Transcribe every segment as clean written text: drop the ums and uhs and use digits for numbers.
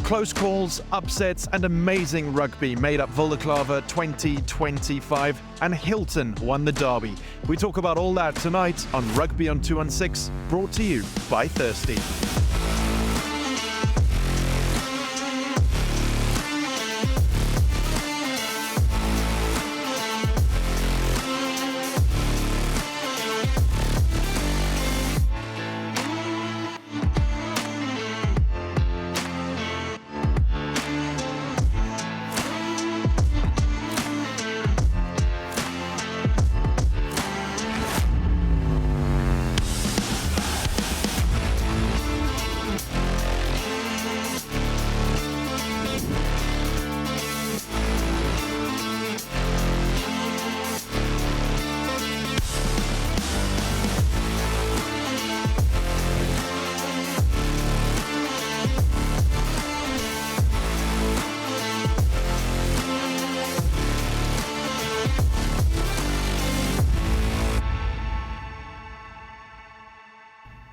Close calls, upsets and amazing rugby made up Wildeklawer 2025 and Hilton won the derby. We talk about all that tonight on Rugby on 216, brought to you by Thirsty.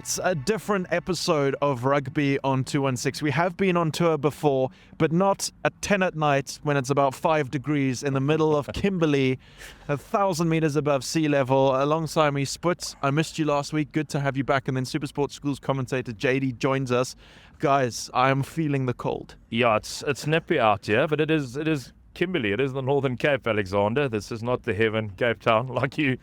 It's a different episode of Rugby on 216. We have been on tour before, but not at 10 at night when it's about 5 degrees in the middle of Kimberley, 1,000 meters above sea level. Alongside me, Sputz. I missed you last week. Good to have you back. And then SuperSport Schools commentator JD joins us. Guys, I am feeling the cold. Yeah, it's nippy out here, but it is Kimberley. It is the Northern Cape, Alexander. This is not the heaven, Cape Town, like you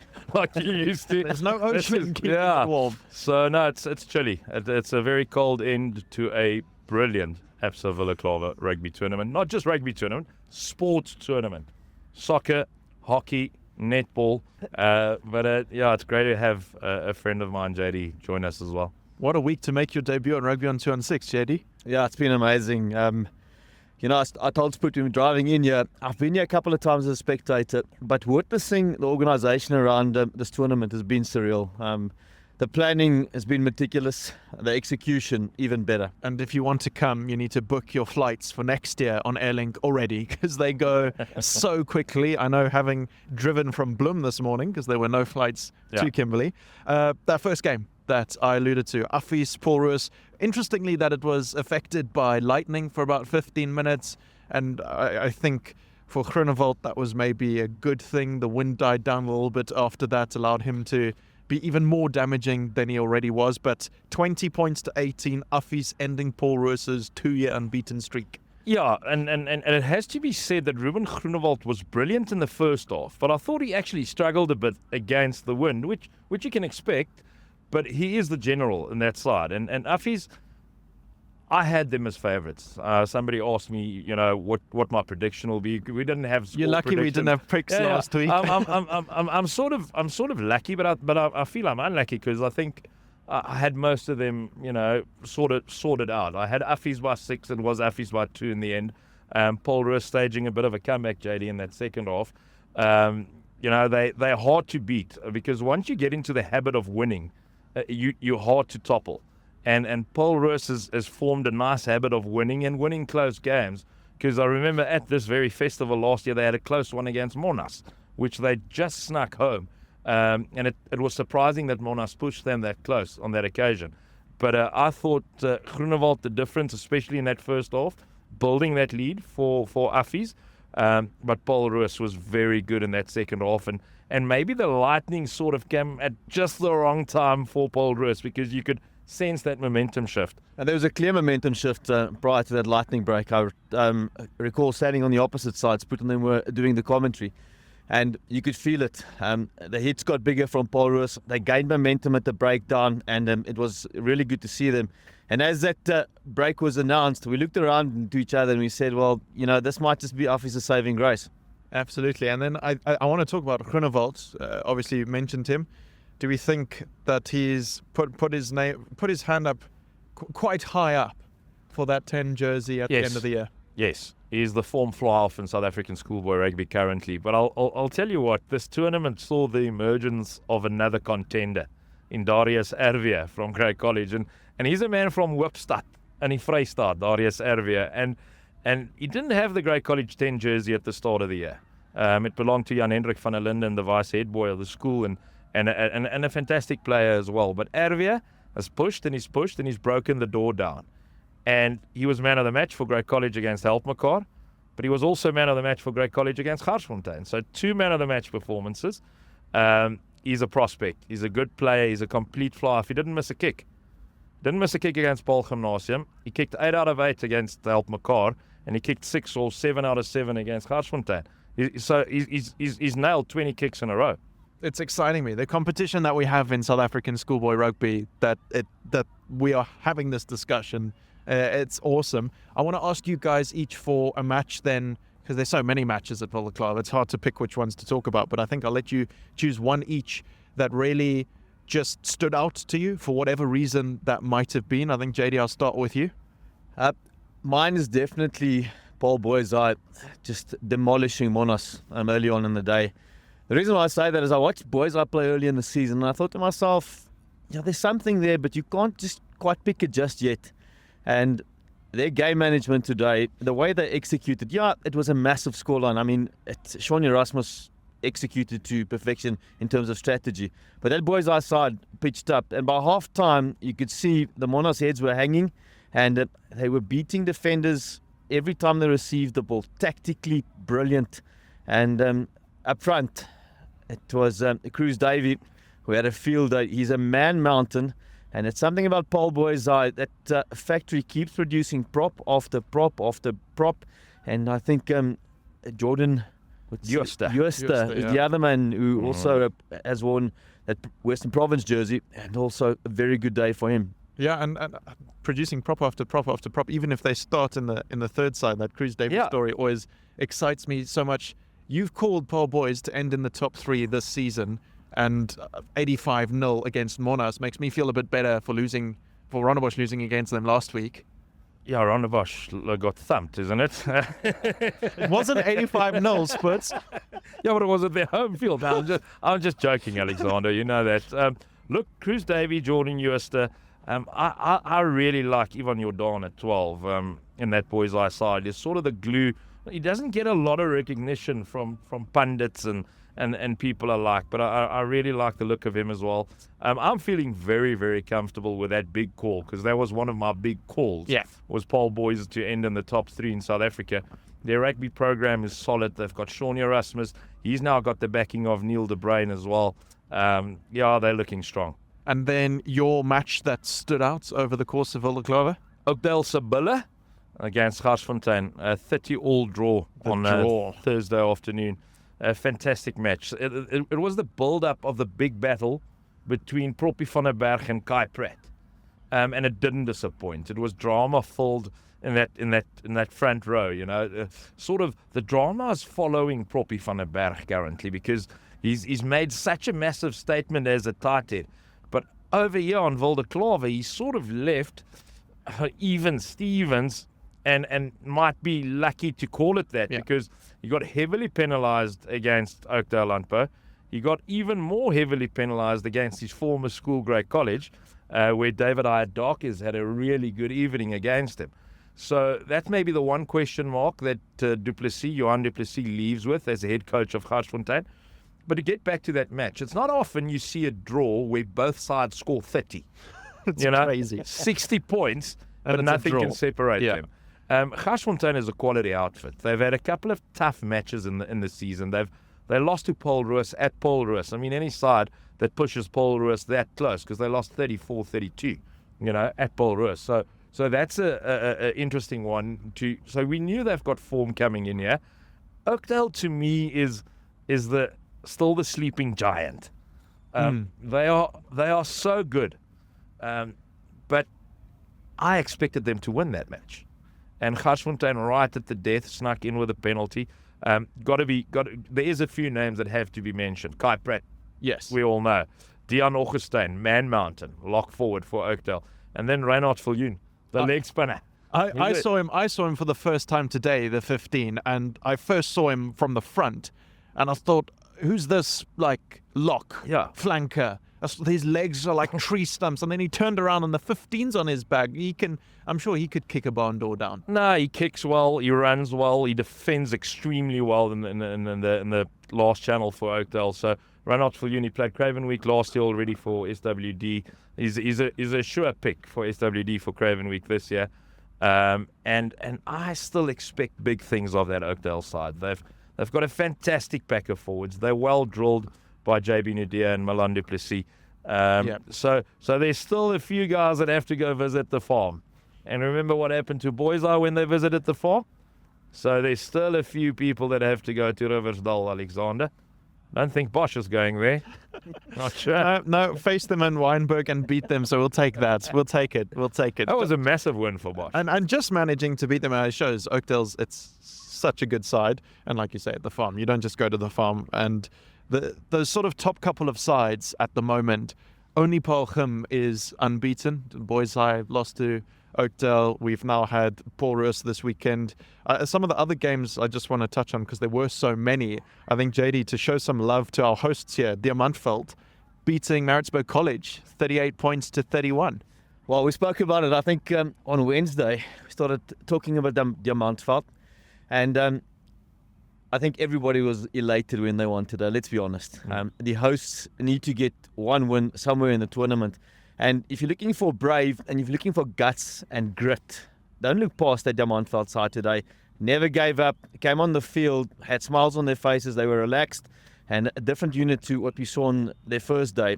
used to. There's no ocean keeping it warm. So no, it's chilly. It's a very cold end to a brilliant Absa Wildeklawer rugby tournament. Not just rugby tournament, sports tournament, soccer, hockey, netball. But it's great to have a friend of mine, JD, join us as well. What a week to make your debut on Rugby on 216, JD. Yeah, it's been amazing. I told Sput when we were driving in here, I've been here a couple of times as a spectator, but witnessing the organisation around this tournament has been surreal. The planning has been meticulous, the execution even better. And if you want to come, you need to book your flights for next year on Airlink already, because they go so quickly. I know, having driven from Bloem this morning, because there were no flights to Kimberley. That first game that I alluded to, Affy's Paul Roos. Interestingly, that it was affected by lightning for about 15 minutes, and I think for Groenewald that was maybe a good thing. The wind died down a little bit after that, allowed him to be even more damaging than he already was. But 20 points to 18, Affy's ending Paul Roos's 2-year unbeaten streak. Yeah, and it has to be said that Ruben Groenewald was brilliant in the first half, but I thought he actually struggled a bit against the wind, which you can expect. But he is the general in that side. And Affy's, I had them as favourites. Somebody asked me, what my prediction will be. We didn't have score You're lucky prediction. We didn't have picks last week. I'm sort of lucky, but I feel I'm unlucky because I think I had most of them, sorted out. I had Affy's by 6 and was Affy's by 2 in the end. Paul Roos staging a bit of a comeback, JD, in that second half. They're hard to beat because once you get into the habit of winning, you're hard to topple. And Paul Roos has formed a nice habit of winning and winning close games, because I remember at this very festival last year they had a close one against Monash, which they just snuck home. And it was surprising that Monash pushed them that close on that occasion. But I thought Groenewald, the difference, especially in that first half, building that lead for Affy's. But Paul Roos was very good in that second half, and maybe the lightning sort of came at just the wrong time for Paul Roos, because you could sense that momentum shift. And there was a clear momentum shift prior to that lightning break. I recall standing on the opposite side, Sput and them were doing the commentary, and you could feel it. The hits got bigger from Paul Roos. They gained momentum at the breakdown, and it was really good to see them. And as that break was announced, we looked around to each other and we said, well, this might just be Affy's saving grace. Absolutely. And then I want to talk about Groenewald. Obviously, you mentioned him. Do we think that he's put his hand up quite high up for that 10 jersey at the end of the year? Yes, he's the form fly-off in South African schoolboy rugby currently. But I'll tell you what, this tournament saw the emergence of another contender in Darius Ervia from Grey College, and he's a man from Wipstad and in Vrystaat, Darius Ervia, and he didn't have the Grey College 10 jersey at the start of the year. It belonged to Jan Hendrik van der Linden, the vice head boy of the school, and a fantastic player as well. But Ervia has pushed and he's broken the door down. And he was man of the match for Great College against Helpmekaar, but he was also man of the match for Great College against Garsfontein. So 2 man of the match performances. He's a prospect. He's a good player. He's a complete flyer. If he didn't miss a kick against Paul Gymnasium. He kicked 8 out of 8 against Helpmekaar, and he kicked 6 or 7 out of 7 against Garsfontein. So he's nailed 20 kicks in a row. It's exciting me. The competition that we have in South African schoolboy rugby, that we are having this discussion, it's awesome. I want to ask you guys each for a match then, because there's so many matches at Wildeklawer. It's hard to pick which ones to talk about, but I think I'll let you choose one each that really just stood out to you for whatever reason that might have been. I think, JD, I'll start with you. Mine is definitely Paul Boisai just demolishing Monas early on in the day. The reason why I say that is I watched Boisai play early in the season, and I thought to myself, there's something there, but you can't just quite pick it just yet. And their game management today, the way they executed, it was a massive scoreline. I mean, Shaun Erasmus executed to perfection in terms of strategy. But that Boisai side pitched up, and by half time, you could see the Monas heads were hanging, and they were beating defenders every time they received the ball. Tactically brilliant. And up front, it was Cruz Davey who had a field day. He's a man mountain, and it's something about Paul Boisai that factory keeps producing prop after prop after prop. And I think Jordan Jooste is the other man who also has worn that Western Province jersey, and also a very good day for him. Yeah, and producing prop after prop after prop, even if they start in the third side. That Cruz Davis story always excites me so much. You've called Paul Boys to end in the top 3 this season, and 85-0 against Monas makes me feel a bit better for Rondebosch losing against them last week. Yeah, Rondebosch got thumped, isn't it? It wasn't 85-0, Spurs. Yeah, but it was at their home field. No, I'm just joking, Alexander. You know that. Look, Cruz Davey, Jordan Jooste. I really like Ivan Jordan at 12 in that Boisai side. He's sort of the glue. He doesn't get a lot of recognition from pundits and people alike, but I really like the look of him as well. I'm feeling very, very comfortable with that big call, because that was one of my big calls. Yeah. Was Paul Boys to end in the top 3 in South Africa. Their rugby program is solid. They've got Shaun Erasmus. He's now got the backing of Neil de Bruin as well. They're looking strong. And then your match that stood out over the course of Wildeklawer? Oakdale Sibylle against Garsfontein, a 30-all draw on Thursday afternoon. A fantastic match. It was the build-up of the big battle between Proppie van der Berg and Kai Pratt, and it didn't disappoint. It was drama-filled in that front row. Sort of the drama is following Proppie van der Berg currently, because he's made such a massive statement as a tight head. But over here on Wildeklawer, he sort of left even Stevens, and might be lucky to call it that, because he got heavily penalised against Oakdale Landbou. He got even more heavily penalised against his former school, Great College, where David Ayadakis had a really good evening against him. So that's maybe the one question mark that Johan du Plessis leaves with as the head coach of Garsfontein. But to get back to that match, it's not often you see a draw where both sides score 30. It's crazy. 60 points, but nothing can separate them. Garsfontein is a quality outfit. They've had a couple of tough matches in the season. They lost to Paul Roos at Paul Roos. I mean, any side that pushes Paul Roos that close, because they lost 34-32, at Paul Roos. So that's a interesting one too. So we knew they've got form coming in here. Oakdale to me is still the sleeping giant. They are so good, but I expected them to win that match. And Garsfontein, right at the death, snuck in with a penalty. There is a few names that have to be mentioned. Kai Pratt, yes, we all know. Dion Augustine, Man Mountain, lock forward for Oakdale. And then Reinhard Viljoen, the leg spinner. I saw him for the first time today, the 15, and I first saw him from the front, and I thought, who's this flanker? His legs are like tree stumps, and then he turned around and the 15's on his back. I'm sure he could kick a barn door down. No, he kicks well, he runs well, he defends extremely well in the last channel for Oakdale. So Reinhard Viljoen, he played Craven Week last year already for SWD. He's a sure pick for SWD for Craven Week this year. And I still expect big things of that Oakdale side. They've got a fantastic pack of forwards. They're well drilled by JB Nadir and Milan du Plessis. So there's still a few guys that have to go visit the farm. And remember what happened to Boyesau when they visited the farm? So there's still a few people that have to go to Riversdale, Alexander. Don't think Bosch is going there. Not sure. No, face them in Wynberg and beat them, so we'll take that. We'll take it. That was a massive win for Bosch. And just managing to beat them shows Oakdale's, it's such a good side. And like you say, at the farm, you don't just go to the farm. And those sort of top couple of sides at the moment, only Paarl is unbeaten. Boys High lost to Oakdale. We've now had Paul Roos this weekend. Some of the other games I just want to touch on because there were so many. I think, JD, to show some love to our hosts here, Diamantveld beating Maritzburg College 38 points to 31. Well, we spoke about it, I think, on Wednesday. We started talking about Diamantveld. And I think everybody was elated when they won today, let's be honest. The hosts need to get one win somewhere in the tournament. And if you're looking for brave and if you're looking for guts and grit, don't look past that Diamantveld side today. Never gave up, came on the field, had smiles on their faces, they were relaxed, and a different unit to what we saw on their first day.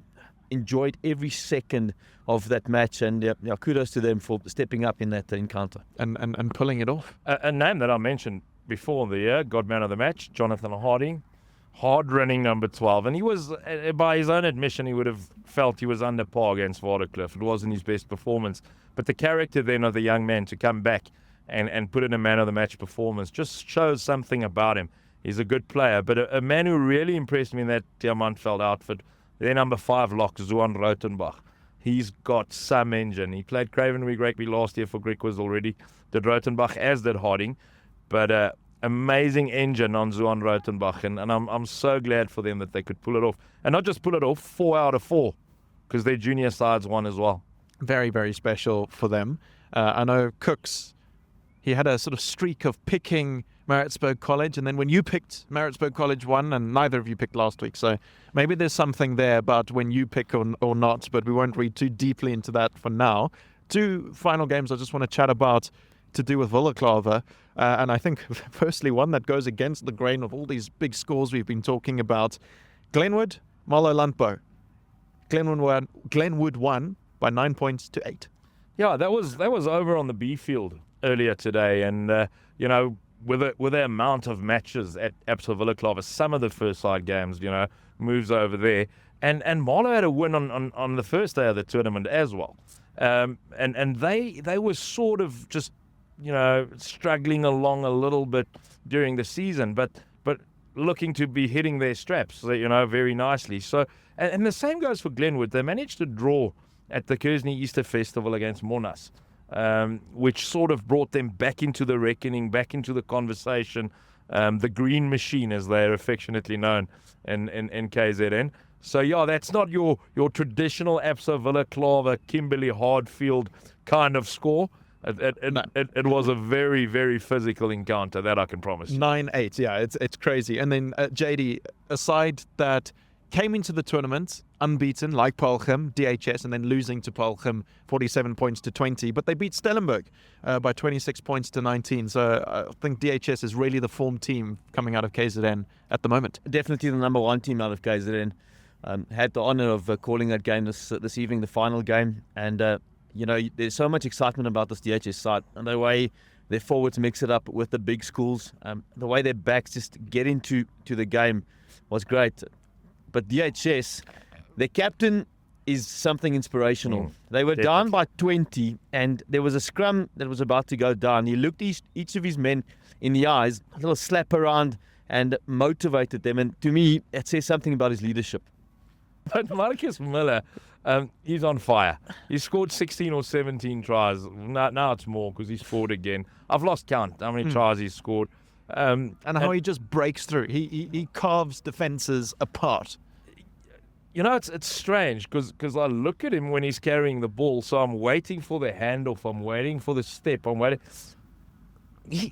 Enjoyed every second of that match, and kudos to them for stepping up in that encounter. And pulling it off. A name that I mentioned before the year, God man of the match, Jonathan Harding. Hard-running number 12, and he was, by his own admission, he would have felt he was under par against Wildeklawer. It wasn't his best performance, but the character then of the young man to come back and put in a man of the match performance just shows something about him. He's a good player, but a man who really impressed me in that Diamantveld outfit, their number 5 lock, Zuan Rautenbach. He's got some engine. He played Cravenweek Rugby last year for Griquas already, did Rautenbach, as did Harding, but amazing engine on Zuan Rautenbach, and I'm so glad for them that they could pull it off. And not just pull it off, 4 out of 4, because their junior sides won as well. Very, very special for them. I know Cooks, he had a sort of streak of picking Maritzburg College, and then when you picked Maritzburg College won, and neither of you picked last week. So maybe there's something there about when you pick or not, but we won't read too deeply into that for now. 2 final games I just want to chat about to do with Wildeklawer. And I think, firstly, one that goes against the grain of all these big scores we've been talking about. Glenwood, Marlow Landbou. Glenwood won by 9 points to 8. Yeah, that was over on the B field earlier today. And, with the amount of matches at Absa Wildeklawer, some of the first side games, moves over there. And Marlow had a win on the first day of the tournament as well. And they were sort of just struggling along a little bit during the season, but looking to be hitting their straps, very nicely. So, and the same goes for Glenwood. They managed to draw at the Kersney Easter Festival against Monash, which sort of brought them back into the reckoning, back into the conversation, the Green Machine, as they're affectionately known in KZN. So, that's not your traditional Absa Wildeklawer, Kimberley Hardfield kind of score. It was a very, very physical encounter, that I can promise you. 9-8, yeah, it's crazy. And then JD, a side that came into the tournament unbeaten, like Paarl, DHS, and then losing to Paarl, 47 points to 20. But they beat Stellenberg by 26 points to 19. So I think DHS is really the form team coming out of KZN at the moment. Definitely the number 1 team out of KZN. Had the honour of calling that game this evening, the final game, and there's so much excitement about this DHS side and the way their forwards mix it up with the big schools. The way their backs just get into the game was great. But DHS, their captain is something inspirational. They were down by 20 and there was a scrum that was about to go down. He looked each of his men in the eyes, a little slap around, and motivated them. And to me, it says something about his leadership. But Marcus Miller, he's on fire. He scored 16 or 17 tries. Now it's more because he scored again. I've lost count how many tries he's scored. And how he just breaks through. He carves defences apart. It's strange because I look at him when he's carrying the ball, so I'm waiting for the handoff, I'm waiting for the step, I'm waiting.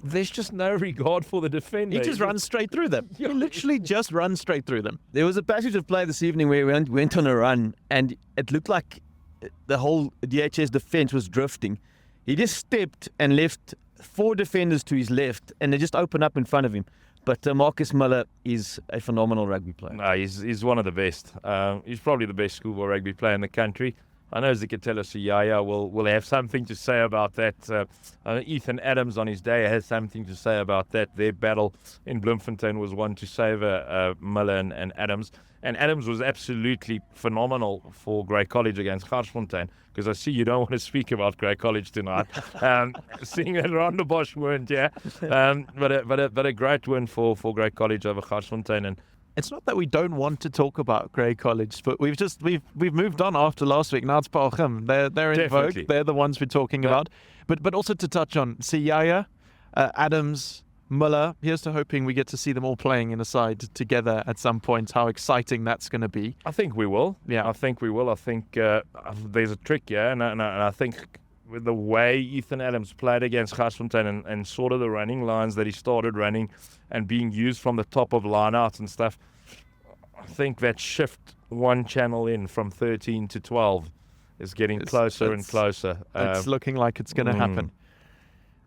There's just no regard for the defender. He just runs straight through them. He literally just runs straight through them. There was a passage of play this evening where we went on a run and it looked like the whole DHS defence was drifting. He just stepped and left 4 defenders to his left, and they just opened up in front of him. But Marcus Miller is a phenomenal rugby player. No, he's one of the best. He's probably the best schoolboy rugby player in the country. I know Zikatela Siyaya will have something to say about that. Ethan Adams on his day has something to say about that. Their battle in Bloemfontein was one to savour Miller and Adams. And Adams was absolutely phenomenal for Grey College against Garsfontein, because I see you don't want to speak about Grey College tonight. Seeing that Rondebosch weren't, yeah. But a great win for Grey College over Garsfontein. And it's not that we don't want to talk about Grey College, but we've moved on after last week. Now it's Paarl. They're in Definitely. vogue. They're the ones we're talking about. But also to touch on Siyaya, Adams, Muller. Here's to hoping we get to see them all playing in a side together at some point. How exciting that's going to be. I think we will. Yeah, I think we will. I think there's a trick here, and I think with the way Ethan Adams played against Garsfontein and sort of the running lines that he started running and being used from the top of lineouts and stuff, I think that shift one channel in from 13 to 12 is getting closer and closer. It's looking like it's going to happen.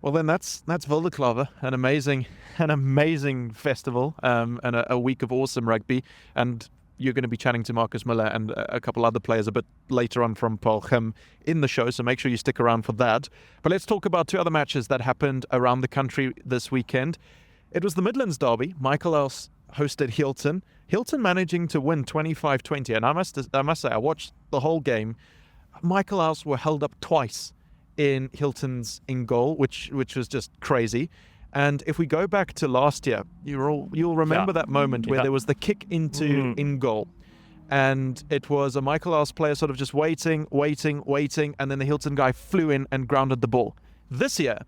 Well, then that's Wildeklawer, an amazing festival, and a week of awesome rugby. And you're going to be chatting to Marcus Miller and a couple other players a bit later on from Paarl in the show, so make sure you stick around for that. But let's talk about 2 other matches that happened around the country this weekend. It was the Midlands Derby. Michaelhouse hosted Hilton. Hilton managing to win 25-20, and I must say, I watched the whole game. Michaelhouse were held up twice in Hilton's in goal, which was just crazy. And if we go back to last year, you'll remember that moment where there was the kick into in goal, and it was a Michaelhouse player sort of just waiting, and then the Hilton guy flew in and grounded the ball. This year,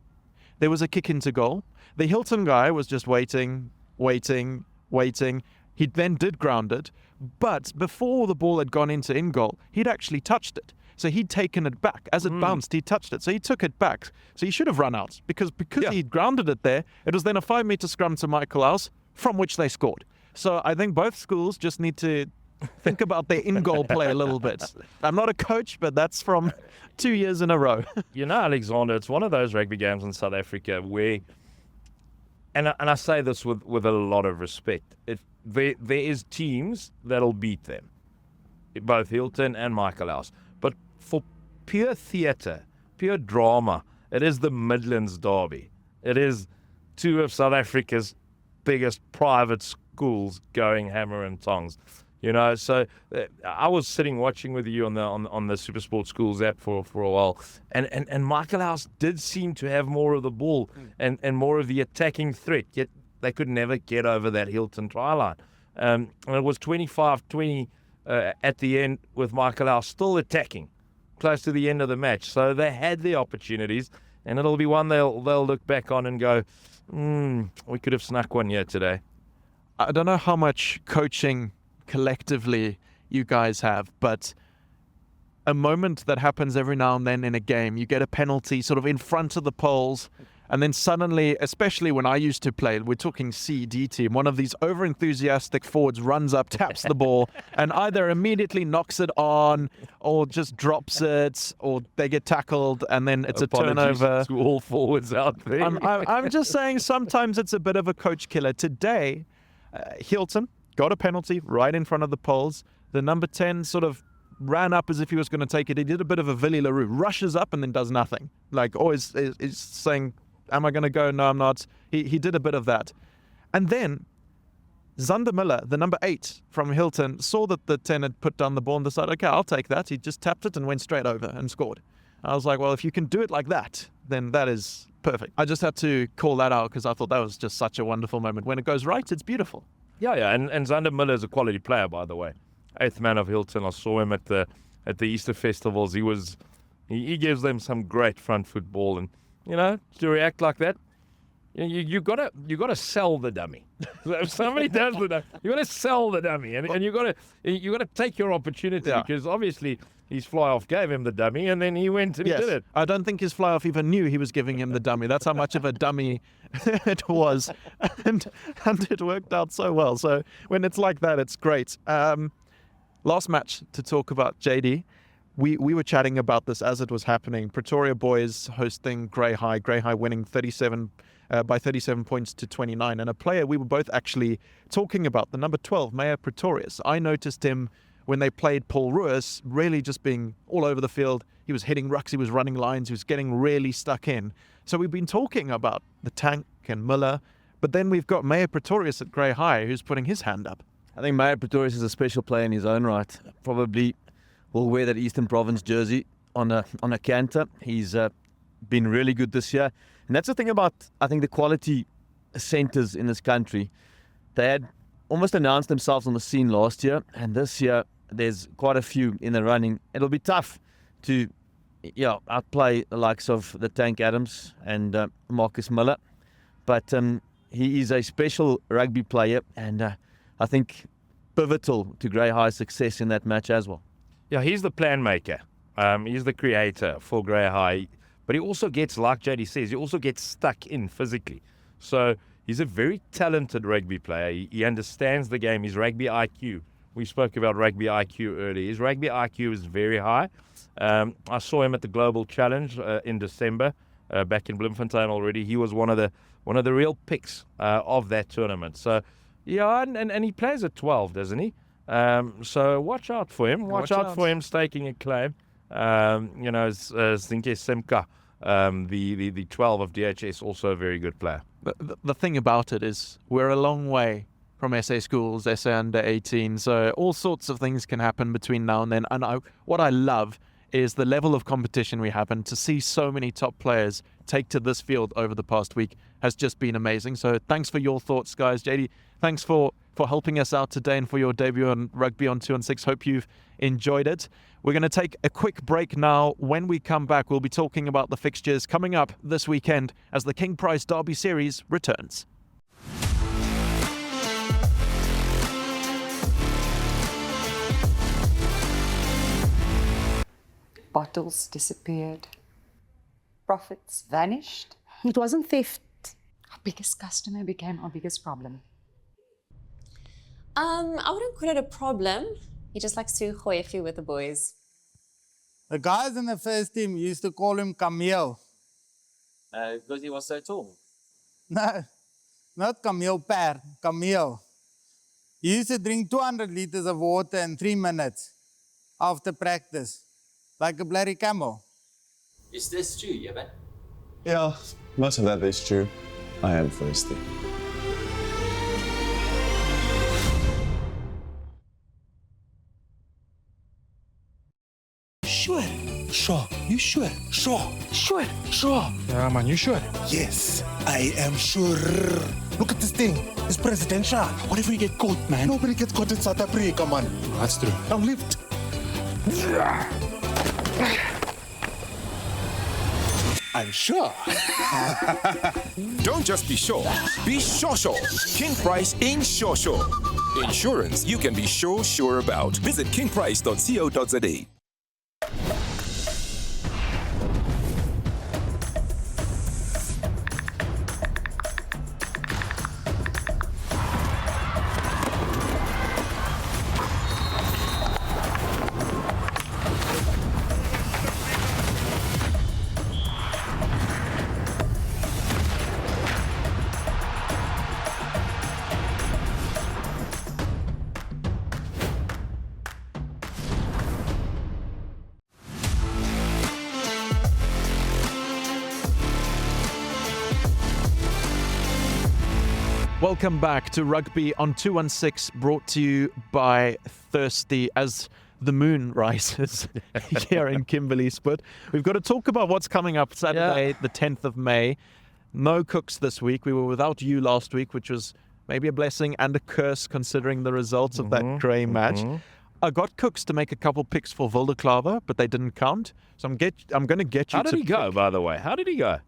there was a kick into goal. The Hilton guy was just waiting. He then did ground it, but before the ball had gone into in goal, he'd actually touched it. So he'd taken it back. As it bounced, he touched it. So he took it back. So he should have run out because he'd grounded it there. It was then a 5-meter scrum to Michaelhouse, from which they scored. So I think both schools just need to think about their in-goal play a little bit. I'm not a coach, but that's from 2 years in a row. You know, Alexander, it's one of those rugby games in South Africa where, and I say this with a lot of respect, there is teams that'll beat them, both Hilton and Michaelhouse. But for pure theatre, pure drama, it is the Midlands Derby. It is 2 of South Africa's biggest private schools going hammer and tongs. You know, so I was sitting watching with you on the SuperSport Schools app for a while, and Michaelhouse did seem to have more of the ball and more of the attacking threat, yet they could never get over that Hilton try line. And it was 25-20 at the end, with Michaelhouse still attacking close to the end of the match. So they had the opportunities, and it'll be one they'll look back on and go, we could have snuck one here today. I don't know how much coaching collectively you guys have, but a moment that happens every now and then in a game, you get a penalty sort of in front of the poles, and then suddenly, especially when I used to play, we're talking CD team, one of these over-enthusiastic forwards runs up, taps the ball, and either immediately knocks it on or just drops it, or they get tackled, and then it's Apologies a turnover. to all forwards out there. I'm just saying sometimes it's a bit of a coach killer. Today, Hilton got a penalty right in front of the poles. The number 10 sort of ran up as if he was going to take it. He did a bit of a Willie LaRue, rushes up and then does nothing. Like always is saying, am I going to go? No, I'm not. He did a bit of that. And then Zander Miller, the number 8 from Hilton, saw that the 10 had put down the ball and decided, okay, I'll take that. He just tapped it and went straight over and scored. I was like, well, if you can do it like that, then that is perfect. I just had to call that out because I thought that was just such a wonderful moment. When it goes right, it's beautiful. Yeah, and Zander Miller is a quality player, by the way. 8th man of Hilton. I saw him at the Easter festivals. He gives them some great front foot ball, and you know, to react like that, you gotta sell the dummy. If somebody does the dummy, you gotta sell the dummy, and you gotta take your opportunity, because obviously his fly off gave him the dummy, and then he went and he did it. I don't think his fly off even knew he was giving him the dummy. That's how much of a dummy it was, and it worked out so well. So when it's like that, it's great. Last match to talk about, JD. we were chatting about this as it was happening. Pretoria boys hosting Grey High winning 37 by 37 points to 29. And a player we were both actually talking about, the number 12, Meyer Pretorius. I noticed him when they played Paul Ruiz, really just being all over the field. He was hitting rucks, he was running lines, he was getting really stuck in. So we've been talking about the Tank and Miller, but then we've got Meyer Pretorius at Grey High who's putting his hand up. I think Meyer Pretorius is a special player in his own right. Probably will wear that Eastern Province jersey on a canter. He's been really good this year. And that's the thing about, I think, the quality centres in this country. They had almost announced themselves on the scene last year, and this year there's quite a few in the running. It'll be tough to outplay the likes of the Tank Adams and Marcus Miller. But he is a special rugby player, and I think pivotal to Grey High's success in that match as well. Yeah, he's the plan maker. He's the creator for Grey High. But he also gets, like JD says, he also gets stuck in physically. So he's a very talented rugby player. He understands the game. His rugby IQ. We spoke about rugby IQ earlier. His rugby IQ is very high. I saw him at the Global Challenge in December, back in Bloemfontein already. He was one of the real picks of that tournament. So yeah, and he plays at 12, doesn't he? So watch out for him. Watch out for him staking a claim. Zinke Simka, the 12 of DHS, also a very good player. The thing about it is we're a long way from SA schools, SA under 18, so all sorts of things can happen between now and then. And what I love is the level of competition we have, and to see so many top players take to this field over the past week has just been amazing. So thanks for your thoughts, guys. JD, thanks for helping us out today and for your debut on Rugby on 2 and 6. Hope you've enjoyed it. We're going to take a quick break now. When we come back, we'll be talking about the fixtures coming up this weekend as the King Price Derby Series returns. Bottles disappeared. Profits vanished. It wasn't theft. Our biggest customer became our biggest problem. I wouldn't call it a problem. He just likes to gooi a few with the boys. The guys in the first team used to call him Camille. Because he was so tall. No, not Camille Per, Camille. He used to drink 200 liters of water in 3 minutes after practice, like a bloody camel. Is this true, Jeben? Yeah, most of that is true. I am thirsty. Sure. You sure? Sure. Yeah, man, you sure? Yes, I am sure. Look at this thing. It's presidential. What if we get caught, man? Nobody gets caught in South Africa, man. That's true. Now lift. I'm sure. Don't just be sure. Be sure. King Price in sure. Insurance you can be sure about. Visit kingprice.co.za. Welcome back to Rugby on 216, brought to you by Thirsty as the moon rises here in Kimberley Split. We've got to talk about what's coming up Saturday, the 10th of May. No Cooks this week. We were without you last week, which was maybe a blessing and a curse considering the results of that grey match. I got Cooks to make a couple picks for Wildeklawer, but they didn't count. So I'm going to get you How to did he go, pick. by the way? How did he go?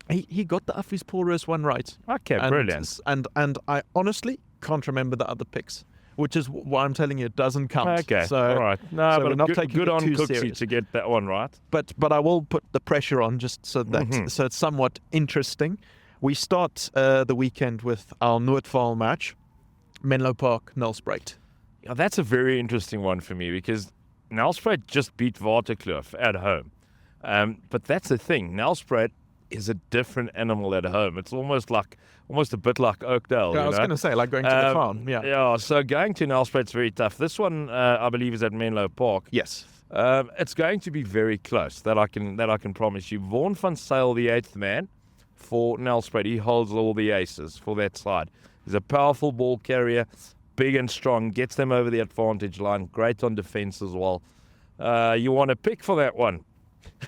He got the Uffy's Paul Ruiz one right. Okay, brilliant. And I honestly can't remember the other picks, which is why I'm telling you it doesn't count. Okay, so, all right. No, so but we're not taking good it on too Cooksy serious. to get that one right. But I will put the pressure on just so that so it's somewhat interesting. We start the weekend with our Noordvaal match, Menlo Park, Nelspruit. Yeah, that's a very interesting one for me because Nelspruit just beat Wildeklawer at home. But that's the thing. Nelspruit is a different animal at home. It's almost a bit like Oakdale. Yeah, I was going to say, like going to the farm. Yeah. Yeah, so going to Nelspruit's very tough. This one, I believe, is at Menlo Park. Yes. It's going to be very close. That I can promise you. Vaughan van Sail, the 8th man for Nelspruit. He holds all the aces for that side. He's a powerful ball carrier, big and strong, gets them over the advantage line. Great on defence as well. You want to pick for that one?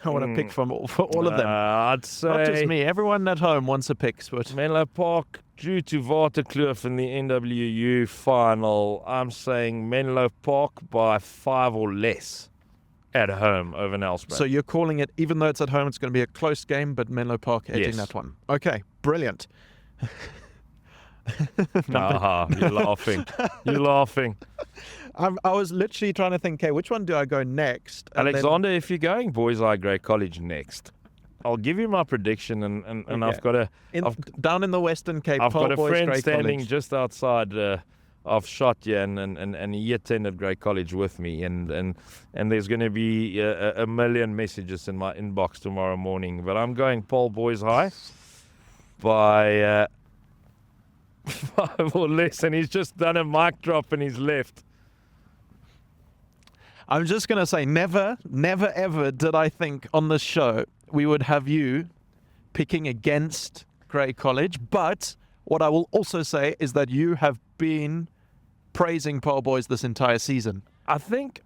I want to pick for all of them. I'd say not just me. Everyone at home wants a pick. But Menlo Park due to Wildeklawer in the NWU final. I'm saying Menlo Park by 5 or less at home over Nelspruit. So you're calling it, even though it's at home, it's going to be a close game, but Menlo Park edging that one. Okay, brilliant. You're laughing. You're laughing. I was literally trying to think, okay, which one do I go next? And Alexander, if you're going Boys High Grey College next, I'll give you my prediction, and okay. I've got down in the Western Cape. I've got a Boys, friend Grey standing College. just outside of Shot here, and he attended Grey College with me, and there's going to be a million messages in my inbox tomorrow morning. But I'm going Paul Boys High by 5 or less, and he's just done a mic drop and he's left. I'm just going to say, never ever did I think on this show we would have you picking against Grey College. But what I will also say is that you have been praising Paul Boys this entire season. I think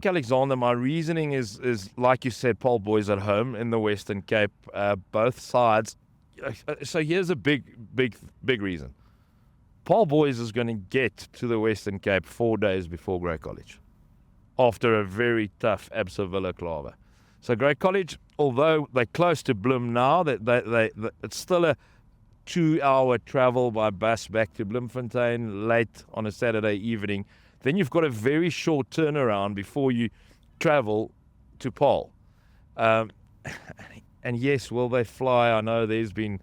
Alexander, my reasoning is like you said, Paul Boys at home in the Western Cape, both sides. So here's a big reason. Paul Boys is going to get to the Western Cape 4 days before Grey College, after a very tough Absa Wildeklawer. So Grey College, although they're close to Bloem now, it's still a 2-hour travel by bus back to Bloemfontein late on a Saturday evening. Then you've got a very short turnaround before you travel to Paul. And yes, will they fly? I know there's been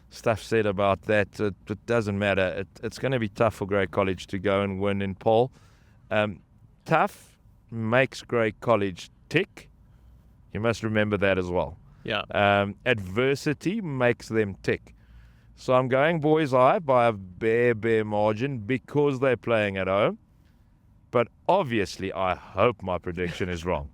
stuff said about that. It doesn't matter. It's going to be tough for Grey College to go and win in Paul. Tough makes Grey College tick. You must remember that as well. Yeah. Adversity makes them tick. So I'm going Boys High by a bare margin because they're playing at home. But obviously, I hope my prediction is wrong.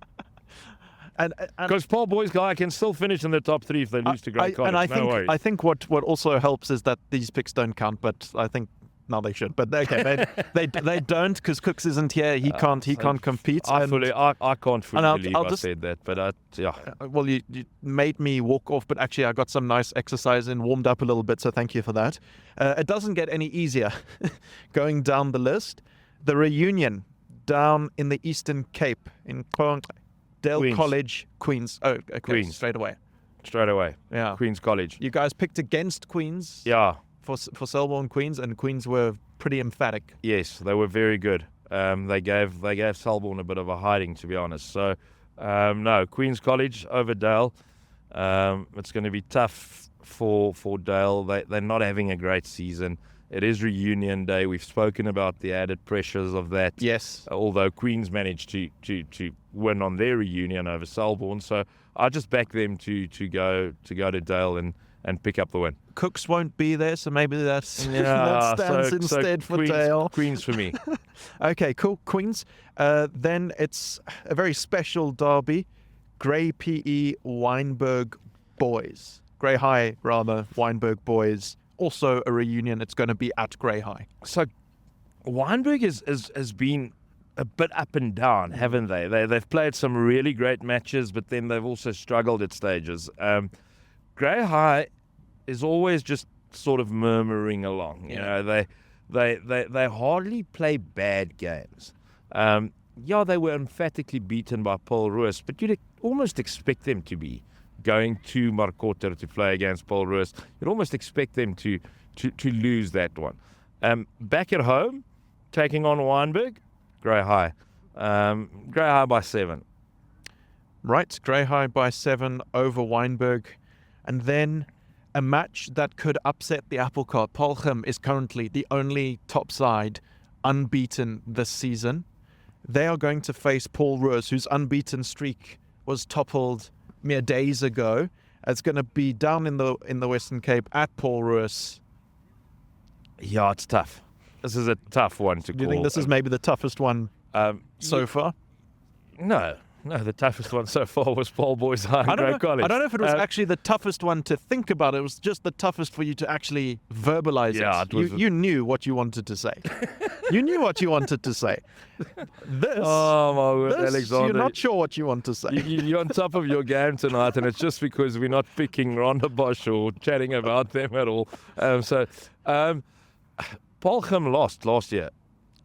Because Paul Boys High can still finich in the top 3 if they lose to Grey College. I think what also helps is that these picks don't count, but I think now they should. But okay, they don't, because Cooks isn't here. He can't compete. I can't fully believe I said that, but yeah. Well, you made me walk off, but actually I got some nice exercise and warmed up a little bit, so thank you for that. It doesn't get any easier going down the list. The reunion down in the Eastern Cape in Dale College, Queens. Oh, okay, Queens. Straight away. Yeah. Queens College. You guys picked against Queens. Yeah. For Selborne Queens, and Queens were pretty emphatic. Yes, they were very good. They gave Selborne a bit of a hiding, to be honest. So, no, Queens College over Dale. It's going to be tough for Dale. They're not having a great season. It is reunion day. We've spoken about the added pressures of that. Yes. Although Queens managed to win on their reunion over Selborne, so I just back them to go to Dale and pick up the win. Cooks won't be there, so maybe that stands instead for Queens, Dale. Queens for me. Okay, cool. Queens. Then it's a very special derby. Grey PE Wynberg Boys. Grey High, rather, Wynberg Boys. Also a reunion. It's going to be at Grey High. So Wynberg has been a bit up and down, haven't they? They've played some really great matches, but then they've also struggled at stages. Grey High is always just sort of murmuring along. You know, they hardly play bad games. They were emphatically beaten by Paul Roos, but you'd almost expect them to be going to Markotter to play against Paul Roos. You'd almost expect them to lose that one. Back at home, taking on Wynberg, Grey High. Grey High by 7. Right, Grey High by 7 over Wynberg. And then a match that could upset the apple cart. Paarlgym is currently the only top side unbeaten this season. they are going to face Paul Roos, whose unbeaten streak was toppled mere days ago. It's going to be down in the Western Cape at Paul Roos. Yeah, it's tough. This is a tough one to call. Do you think this is maybe the toughest one so far? No, the toughest one so far was Paul Boys High and Grey College. I don't know if it was actually the toughest one to think about. It was just the toughest for you to actually verbalize it. You knew what you wanted to say. You knew what you wanted to say. This, my word, Alexander. You're not sure what you want to say. You're on top of your game tonight, and it's just because we're not picking Rondebosch or chatting about them at all. Paarlgym lost last year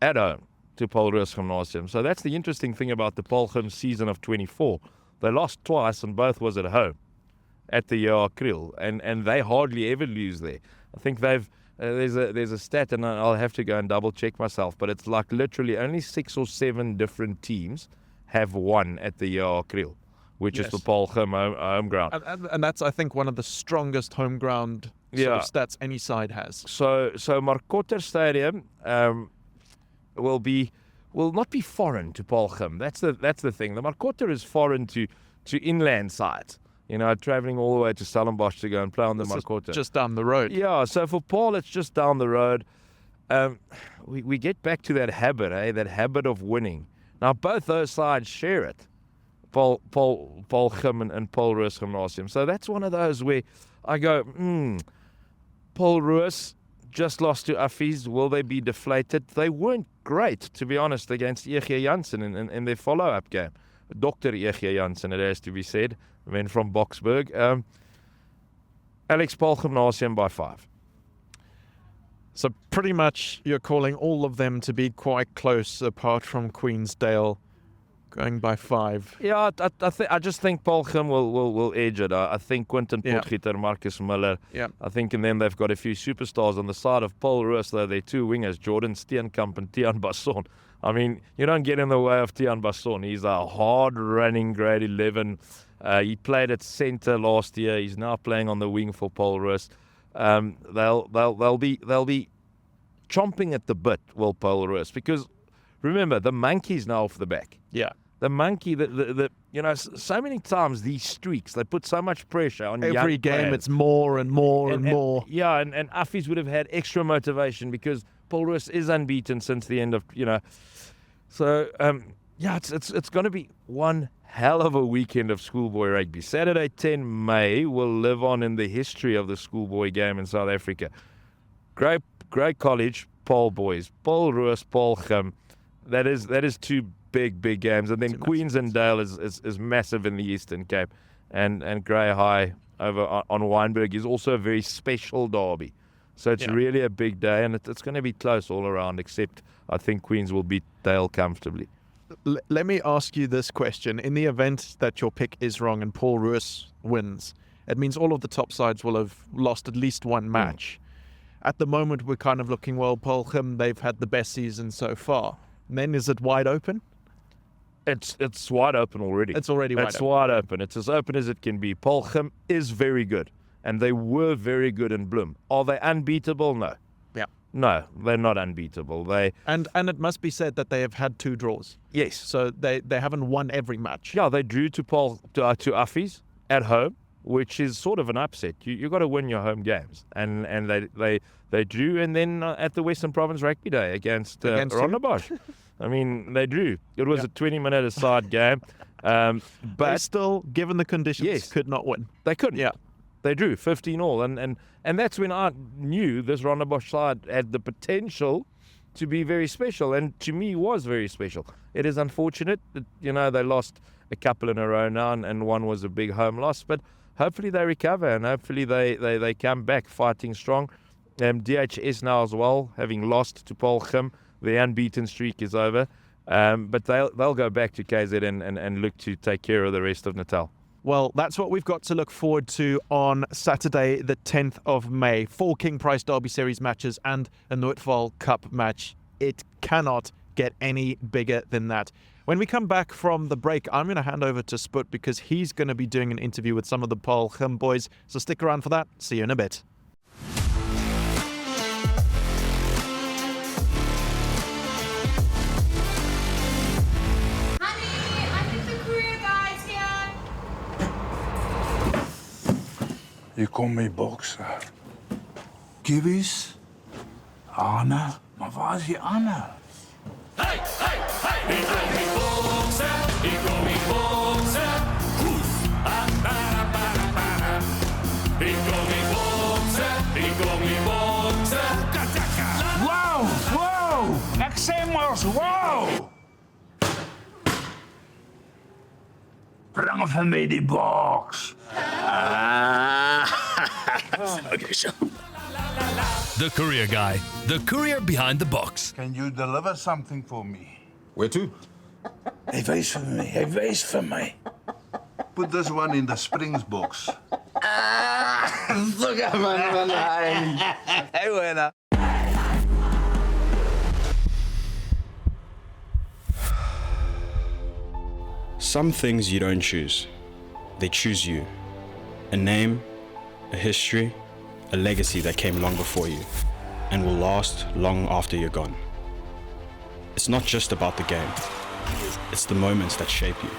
at home to Paul Roos Gymnasium. So that's the interesting thing about the Paarlgym season of 24. They lost twice, and both was at home at the Kriel, and they hardly ever lose there. I think they've there's a stat, and I'll have to go and double check myself, but it's like literally only 6 or 7 different teams have won at the Kriel, which is the Paarlgym home ground. And that's, I think, one of the strongest home ground sort of stats any side has. So Markotter Stadium will not be foreign to Paarlgym. That's the thing. The Markotter is foreign to inland sides. Traveling all the way to Stellenbosch to go and play on the Markotter. Just down the road. Yeah, so for Paul, it's just down the road. We get back to that habit, that habit of winning. Now, both those sides share it, Paarlgym and Paul Roos Gymnasium. So that's one of those where I go, Paul Roos just lost to Affies. Will they be deflated? They weren't great, to be honest, against E.G. Janssen in their follow-up game. Dr. E.G. Janssen, it has to be said, went from Boksburg. Alex, Paul Gymnasium by 5. So pretty much you're calling all of them to be quite close, apart from Queensdale, going by 5. Yeah, I just think Paarlgym will edge it. I think Quentin Potgieter, Marcus Miller. Yeah. I think, and then they've got a few superstars on the side of Paul Roos, though. They're 2 wingers, Jordan Steenkamp and Tiaan Basson. I mean, you don't get in the way of Tiaan Basson. He's a hard-running grade 11. He played at centre last year. He's now playing on the wing for Paul Roos. They'll be chomping at the bit, will Paul Roos, because remember, the monkey's now off the back. Yeah. The monkey, so many times these streaks, they put so much pressure on every young game. players. It's more and more and more. Yeah, and Affies would have had extra motivation because Paul Roos is unbeaten since the end of, So, it's going to be one hell of a weekend of schoolboy rugby. Saturday, 10 May, will live on in the history of the schoolboy game in South Africa. Great College, Paul Boys, Paul Roos, Paarlgym. That is 2 big games, and then Queens and Dale is massive in the Eastern Cape, and Grey High over on Wynberg is also a very special derby. So it's really a big day, and it's going to be close all around, except I think Queens will beat Dale comfortably. Let me ask you this question. In the event that your pick is wrong and Paul Roos wins, it means all of the top sides will have lost at least one match. At the moment, we're kind of looking, well, Paarlgym, they've had the best season so far. And then is it wide open? It's wide open already. It's already wide open. It's wide open. It's as open as it can be. Paarlgym is very good, and they were very good in Bloem. Are they unbeatable? No. Yeah. No, they're not unbeatable. And it must be said that they have had 2 draws. Yes. So they haven't won every match. Yeah, they drew to Affies at home, which is sort of an upset. You got to win your home games, and they drew, and then at the Western Province Rugby Day against Rondebosch. I mean, they drew. It was a 20-minute aside game. But they still, given the conditions, could not win. They couldn't. Yeah. They drew 15-all. And that's when I knew this Rondebosch side had the potential to be very special. And to me, was very special. It is unfortunate that, they lost a couple in a row now, and one was a big home loss. But hopefully they recover, and hopefully they come back fighting strong. DHS now as well, having lost to Paarlgym. The unbeaten streak is over, but they'll go back to KZ and look to take care of the rest of Natal. Well, that's what we've got to look forward to on Saturday, the 10th of May. 4 King Price Derby Series matches and a Noordval Cup match. It cannot get any bigger than that. When we come back from the break, I'm going to hand over to Sput because he's going to be doing an interview with some of the Paarlgym boys. So stick around for that. See you in a bit. Hier kom my bokser. Kiwis? Anna? Maar waar is die Anna? Hey, hey, hey! Ik kom niet boksen, ik kom niet boksen. Oef, ik kom niet boksen, ik kom niet boksen. Wow, wow! Ek sê mos, wow! Bring vir my die boks. Okay, sure. The Courier Guy, the courier behind the box. Can you deliver something for me? Where to? Hy wys vir my. Put this one in the Springs box. Look at man. Hey, winner. Some things you don't choose. They choose you. A name, a history, a legacy that came long before you and will last long after you're gone. It's not just about the game. It's the moments that shape you.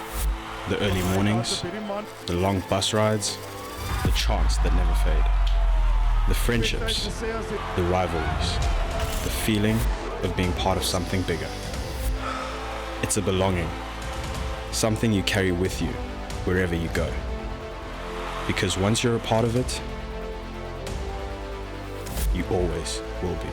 The early mornings, the long bus rides, the chants that never fade. The friendships, the rivalries, the feeling of being part of something bigger. It's a belonging, something you carry with you wherever you go. Because once you're a part of it, you always will be.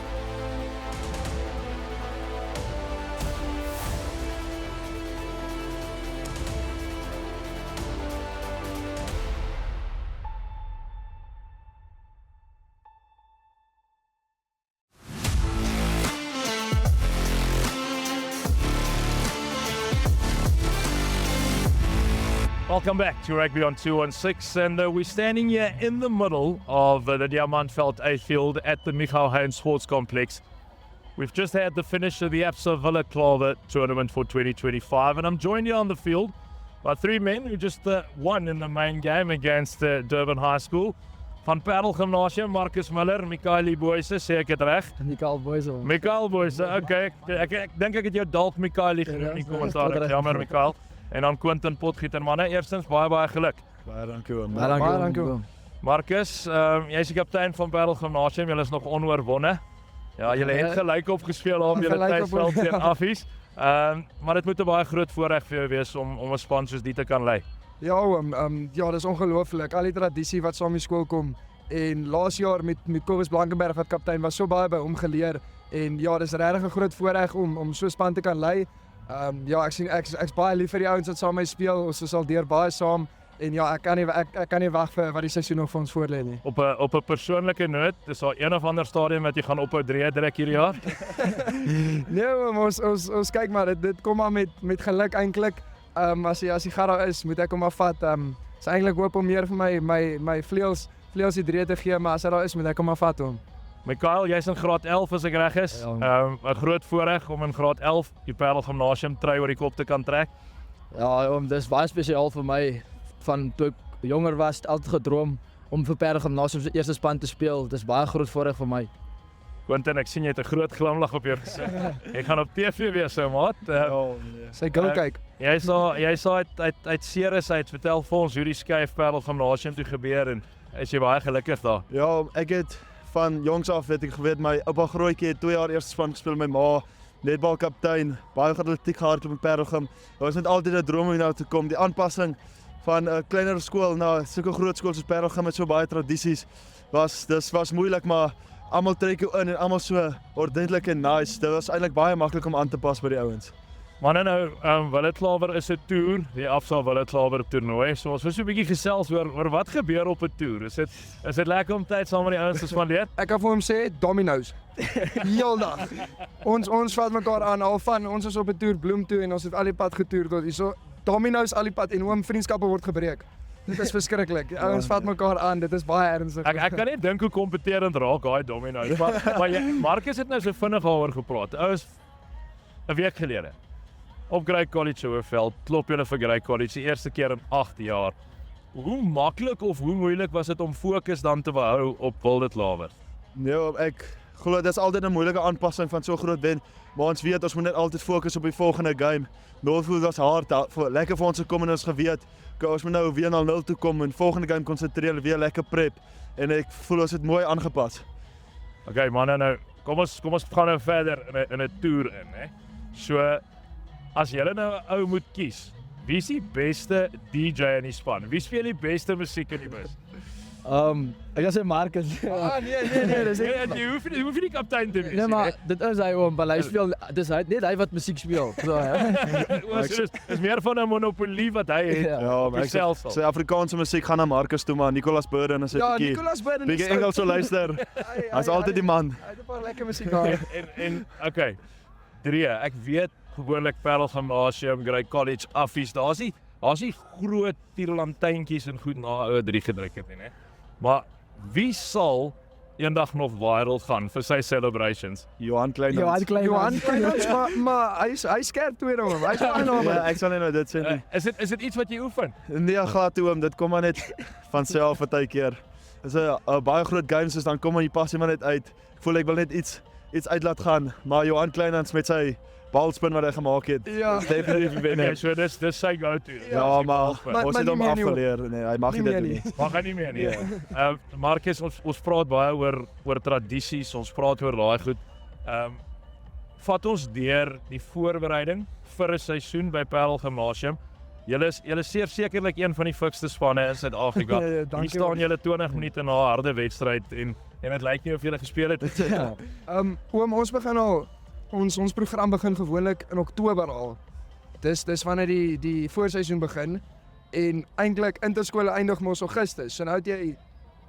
Welcome back to Rugby on 216, and we're standing here in the middle of the Diamantveld A field at the Michael Hein Sports Complex. We've just had the finish of the Absa Wildeklawer tournament for 2025, and I'm joined here on the field by three men who just won in the main game against Durban High School. Van Parel Gymnasium, Marcus Miller, Mikael Boyse, sê ek het reg? Mikael Boyse. Mikael Boyse, okay. Ek dink ek het jou dalk Mikael genoem in die kommentaar. Jammer Mikael. En dan Quentin Potgieter, manne. Eerstens baie geluk. Baie dankie oom. Marcus, jy is die kaptein van Parel Gymnasium. Julle is nog onoorwonne. Ja, julle het gelyk opgespeel op julle tuisveld teen Affies. Maar dit moet 'n baie groot voorreg vir jou wees om 'n span soos die te kan lei. Ja oom, ja, dis ongelooflik. Al die tradisie wat saam met skool kom. En laas jaar met Kobus Blankenberg wat kaptein was, so baie by hom geleer. En ja, dis regtig 'n groot voorreg om so 'n span te kan lei. Ja, ek's baie lief vir die ouens wat saam met my speel. Ons sal deur baie saam en ja, ek kan nie wag vir wat die seisoen nog vir ons voorlê nie. Op 'n persoonlike noot, is daar een of ander stadium wat jy gaan ophou druk hierdie jaar? Nee, ons kyk maar, dit kom maar met geluk eintlik. As die gat daar is, moet ek hom maar vat. Is eintlik hoop om meer vir my vleuels die drie te gee, maar as hy daar is, moet ek hom maar vat hom. Mikael, jy's in graad 11 as ek reg is. 'n Groot voorreg om in graad 11 die Parel Gymnasium trui oor die kop te kan trek. Ja, dis baie spesiaal vir my. Van toe ek jonger was, altyd gedroom om vir Parel Gymnasium se eerste span te speel. Dis baie groot voorreg vir my. Quentin, ek sien jy het 'n groot glimlag op jou gesig. Jy gaan op TV wees, so maat. Sy gou kyk. Jy sê uit Ceres uit, vertel vir ons hoe die skuif Parel Gymnasium toe gebeur en is jy baie gelukkig daar? Ja, ek het van jongs af weet ek geweet my oupa Grootjie het 2 jaar eerste span gespeel, my ma netbalkaptein, baie atletiek gehardloop in Parelgym. Dit was net altyd 'n droom om hier nou te kom. Die aanpassing van 'n kleiner skool na sulke groot skool soos Parelgym met so baie tradisies was moeilik, maar almal trek jou in en almal so ordentlik en nice. Dit was eintlik baie maklik om aan te pas by die ouens. Maar nou, Wildeklawer is 'n toer, die Absa Wildeklawer toernooi. So ons wil so 'n bietjie gesels oor wat gebeur op 'n toer. Is dit lekker om tyd saam met die ouens te spandeer? Ek kan vir hom sê domino's. Heeldag. Ons vat mekaar aan ons is op 'n toer Bloem toe en ons het al die pad getoer tot hierso. Domino's al die pad en oom vriendskappe word gebreek. Dit is verskriklik. Ons vat mekaar aan. Dit is baie ernstig. Ek kan net dink hoe kompeterend raak daai domino's. Maar Marcus het nou so vinnig daaroor gepraat. Ouens 'n week gelede op Grey College Hoërveld, klop julle vir Grey College die eerste keer in 8 jaar. Hoe maklik of hoe moeilik was dit om fokus dan te behou op Wildeklawer? Nee, ek glo dis altyd 'n moeilike aanpassing van so groot wen, maar ons weet ons moet net altyd fokus op die volgende game. Northwood was hard, lekker vir ons gekom en ons geweet, ons moet nou weer na 0 toe kom en volgende game konsentreer, weer lekker prep en ek voel ons het mooi aangepas. Okay manne, nou kom ons gaan nou verder in 'n toer in, hè. So as julle nou 'n ou moet kies, wie is die beste DJ in die span? Wie speel die beste musiek in die bus? Ek gaan sê Marcus. Nee, dis jy hoef nie die kaptein te wees. Nee, maar dit is hy oom, want hy speel, dis net hy wat musiek speel. So is meer van 'n monopolie wat hy het. Ja, maar ek sê Afrikaanse musiek gaan na Marcus toe, maar Nicolas Burden is 'n bietjie Engels so luister. Hy's altyd die man. Hy het 'n paar lekker musiek gehad. En okay. 3, ek weet gewoonlik Parel Gymnasium, Grey College, affies, daar's die groot tierlantuintjies en goed na oue 3 gedruk het nie, né? Maar wie sal eendag nog viral gaan vir sy celebrations? Johan Kleinhans, maar hy skerp tweede hom. Hy's baie naby. Ek sal nie nou dit sê nie. Is dit iets wat jy oefen? Nee, glad toe oom, dit kom maar net van self partykeer. Dis 'n baie groot games is dan kom maar jy passie maar net uit. Ek voel ek wil net iets uit laat gaan, maar Johan Kleinhans met sy balspin wat hy gemaak het. Ja, definitief wen. Okay, so dis sy go-to. Ja, maar ons het hom afgeleer. Nee, hy mag nie dit doen nie. Mag hy nie meer nie. Marcus, ons praat baie oor tradisies, ons praat oor daai goed. Vat ons deur die voorbereiding vir 'n seisoen by Parel Gymnasium. Julle is sekerlik een van die fikste spanne in Suid-Afrika. Hier staan julle 20 minute na 'n harde wedstryd en dit lyk nie of julle gespeel het. Ja. Oom, ons begin al ons program begin gewoonlik in Oktober al. Dis wanneer die voorseisoen begin en eintlik interskole eindig mos Augustus. So nou het jy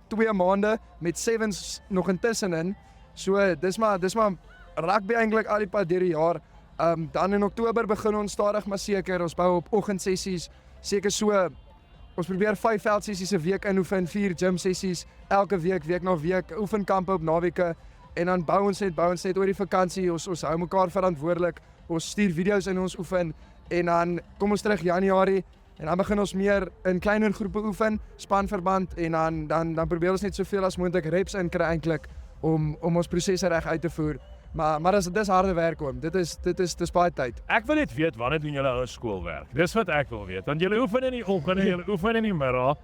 2 maande met sevens nog intussenin. So dis maar rugby eintlik al die pad deur die jaar. Dan in Oktober begin ons stadig maar seker. Ons bou op oggendsessies, seker so. Ons probeer 5 veldsessies 'n week inoefen, 4 gym sessies elke week na week, oefenkampe op naweke. En dan bou ons net oor die vakansie, ons hou mekaar verantwoordelik, ons stuur video's in ons oefen, en dan kom ons terug Januarie, en dan begin ons meer in kleiner groepe oefen, spanverband, en dan probeer ons net soveel as moontlik reps inkry eintlik, om ons prosesse reg uit te voer. Maar dis harde werk oom, dit is baie tyd. Ek wil net weet, wanneer doen julle ou skoolwerk? Dis wat ek wil weet, want julle oefen in die oggend en julle oefen in die middag.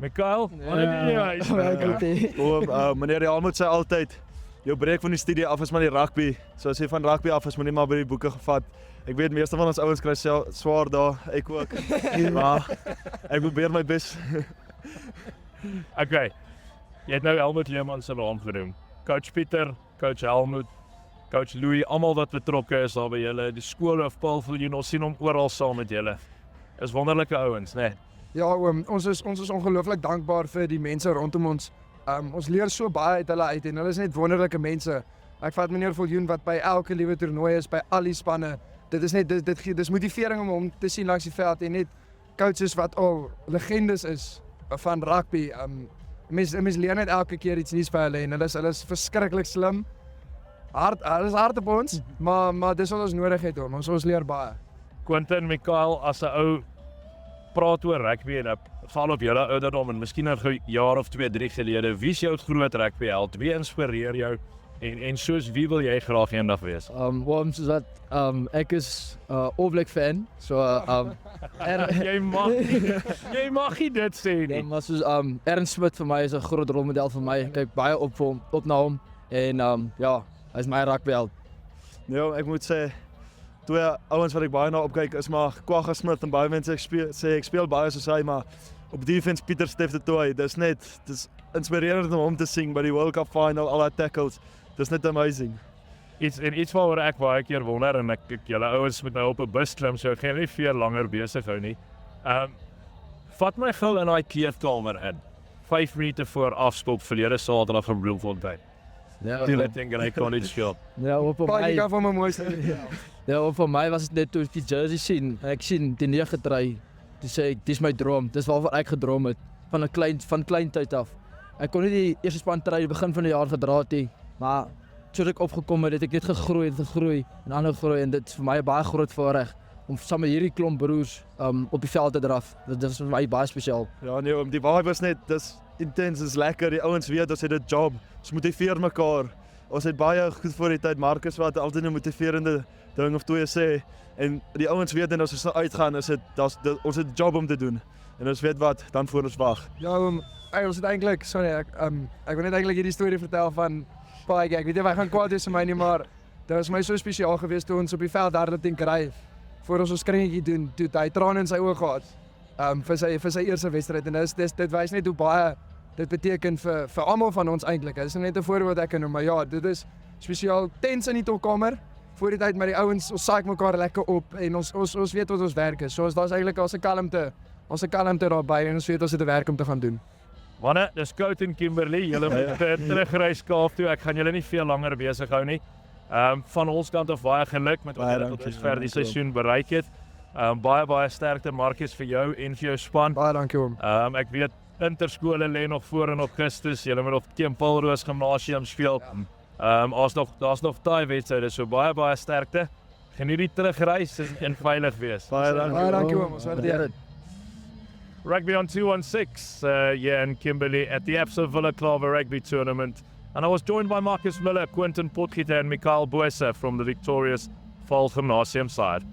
Mikael, wanneer doen jy? Meneer Jalmoet sê altyd, jou breek van die studie af is maar die rugby. So as jy van rugby af is, moet jy maar by die boeke gevat. Ek weet meeste van ons ouens kry swaar daar, ek ook. Maar ek probeer my bes. Okay. Jy het nou Helmut Leemans se naam genoem. Coach Pieter, Coach Helmut, Coach Louis, almal wat betrokke is daar by julle. Die skool of Paul Viljoen, ons sien hom oral saam met julle. Is wonderlike ouens, né? Ja, oom, ons is ongelooflik dankbaar vir die mense rondom ons. Ons leer so baie uit hulle uit en hulle is net wonderlike mense. Ek vat meneer Viljoen wat by elke liewe toernooi is, by al die spanne. Dit is net dis motivering om hom te sien langs die veld en net coaches wat al legendes is van rugby. Mens leer net elke keer iets nuuts by hulle en hulle is verskriklik slim. Hulle is hard op ons, maar dis wat ons nodig het hoor. Ons leer baie. Quentin, Mikael, as 'n ou praat oor rugby en val op julle ouderdom en miskien 'n jaar of 2, 3 gelede, wie is jou groot rugby held? Wie inspireer jou en soos wie wil jy graag eendag wees? Waarom soos dat ek is All Black fan, so jy mag nie dit sê nie. Maar soos Ernst Smit vir my is 'n groot rolmodel vir my. Ek kyk baie op na hom en ja, hy is my rugby held. Ja, ek moet sê 2 ouens wat ek baie na opkyk is maar Kwagga Smith en baie mense ek speel baie soos hy, maar op defense Pieter Stef de Tooy. Dis inspirerend om hom te sien by die World Cup final, al die tackles. Dis net amazing. Iets waaroor ek baie keer wonder en ek julle ouens moet nou op 'n bus klim, so ek gaan nie veel langer besig hou nie. Vat my gou in daai kleedkamer in. 5 minute voor afskop verlede Saterdag in Bloemfontein. Ja, die letting en hy kon nie skop. Ja, op my. Kyk van my mooiste. Ja, op my was dit net toe ek die jersey sien. Ek sien die 9 trui. Dis sê ek, dis my droom. Dis waarvoor ek gedroom het van klein tyd af. Ek kon nie die eerste span trui begin van die jaar gedra het nie, maar soos ek opgekom het ek net gegroei en ander groei en dit is vir my 'n baie groot voorreg om saam met hierdie klomp broers op die veld te draf. Dit is vir my baie spesiaal. Ja nee, die vibe is net dis intens, is lekker. Die ouens weet ons het 'n job. Ons motiveer mekaar. ons het baie goed voor die tyd Marcus wat altyd 'n motiverende ding of twee sê en die ouens weet net as ons uitgaan is dit ons het 'n job om te doen en ons weet wat dan voor ons wag. Ja, ons het eintlik ek wil net eintlik hierdie storie vertel van paai ek weet nie of hy gaan kwaad wees vir my nie, maar dit was my so spesiaal geweest toe ons op die veld hardloop ry voor ons kringetjie doen, toe hy trane in sy oë gehad vir sy eerste wedstryd en dit wys net hoe baie dit beteken vir almal van ons eintlik. Dit is net 'n voorbeeld ek kan noem, maar ja, dit is spesiaal tens in die tolkamer voor die tyd met die ouens, ons saak mekaar lekker op en ons weet wat ons werk is. So daar's eintlik ons 'n kalmte daarby en ons weet ons het 'n werk om te gaan doen. Manne, dis Cout en Kimberley, julle moet terugry Kaap toe. Ek gaan julle nie veel langer besig hou nie. Van ons kant af baie geluk met wat julle tot dusver die seisoen bereik het. Baie sterkte Marcus vir jou en vir jou span. Baie dankie hom. Ek weet interskole lê nog voor in Augustus. Julle moet op Teen Paulroos Gimnasium speel. Daar's nog daai wedstryde, so baie sterkte. Geniet die terugreis en veilig wees. Baie dankie hom. Ons waardeer dit. Rugby on 216, and Kimberley at the Absa Wildeklawer Rugby Tournament. And I was joined by Marcus Miller, Quentin Potgieter and Mikael Boyser from the victorious Vaal Gymnasium side.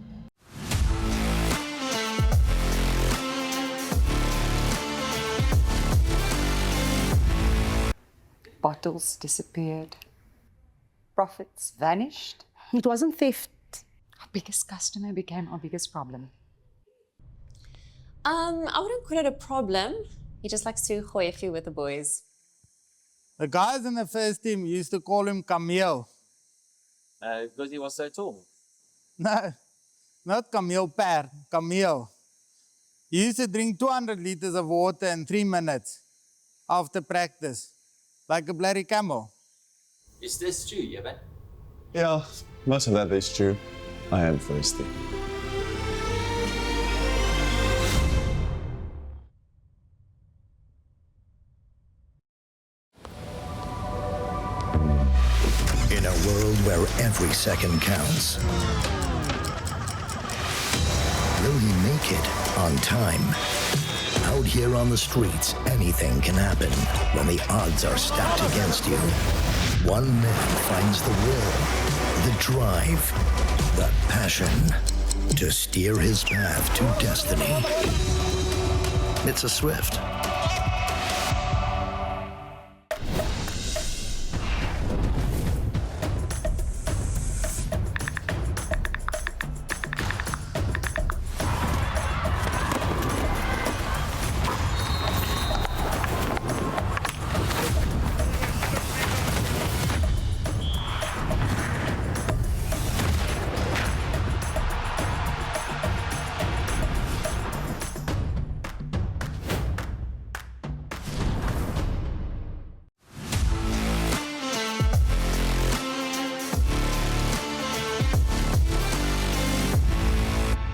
Bottles disappeared. Profits vanished. It wasn't theft. Our biggest customer became our biggest problem. I wouldn't call it a problem. He just likes to gooi a few with the boys. The guys in the first team used to call him Camille. Because he was so tall. No, not Camille Per, Camille. He used to drink 200 liters of water in 3 minutes after practice, like a bloody camel. Is this true, Jeben? Yeah, most of that is true. I am thirsty. In a world where every second counts, will he make it on time? Out here on the streets, anything can happen when the odds are stacked against you. One man finds the will, the drive, the passion to steer his path to destiny. It's a Swift.